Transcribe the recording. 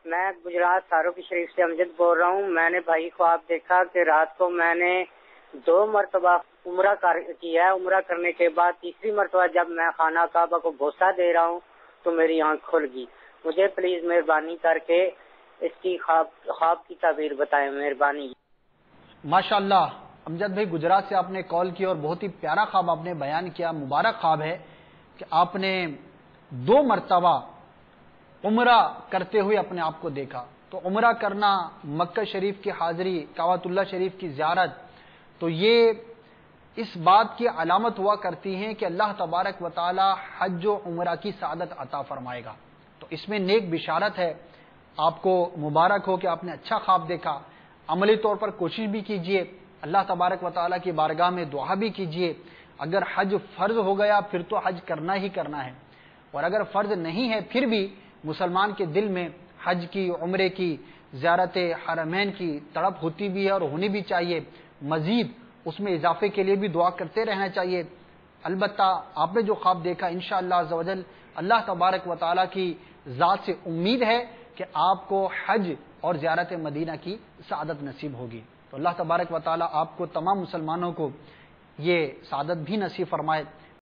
میں گجرات فاروقی شریف سے امجد بول رہا ہوں. میں نے بھائی خواب دیکھا کہ رات کو میں نے 2 مرتبہ عمرہ کیا ہے. عمرہ کرنے کے بعد تیسری مرتبہ جب میں خانہ کعبہ کو بوسہ دے رہا ہوں تو میری آنکھ کھل گئی. مجھے پلیز مہربانی کر کے اس کی خواب کی تعبیر بتائیں، مہربانی. ماشاءاللہ امجد بھائی، گجرات سے آپ نے کال کی اور بہت ہی پیارا خواب آپ نے بیان کیا. مبارک خواب ہے کہ آپ نے 2 مرتبہ عمرہ کرتے ہوئے اپنے آپ کو دیکھا. تو عمرہ کرنا، مکہ شریف کی حاضری، کعبۃ اللہ شریف کی زیارت، تو یہ اس بات کی علامت ہوا کرتی ہیں کہ اللہ تبارک و تعالی حج و عمرہ کی سعادت عطا فرمائے گا. تو اس میں نیک بشارت ہے. آپ کو مبارک ہو کہ آپ نے اچھا خواب دیکھا. عملی طور پر کوشش بھی کیجئے، اللہ تبارک و تعالیٰ کی بارگاہ میں دعا بھی کیجئے. اگر حج فرض ہو گیا پھر تو حج کرنا ہی کرنا ہے، اور اگر فرض نہیں ہے پھر بھی مسلمان کے دل میں حج کی، عمرے کی، زیارت حرمین کی تڑپ ہوتی بھی ہے اور ہونی بھی چاہیے. مزید اس میں اضافے کے لیے بھی دعا کرتے رہنا چاہیے. البتہ آپ نے جو خواب دیکھا انشاءاللہ عز و جل اللہ تبارک و تعالیٰ کی ذات سے امید ہے کہ آپ کو حج اور زیارت مدینہ کی سعادت نصیب ہوگی. تو اللہ تبارک و تعالیٰ آپ کو، تمام مسلمانوں کو یہ سعادت بھی نصیب فرمائے.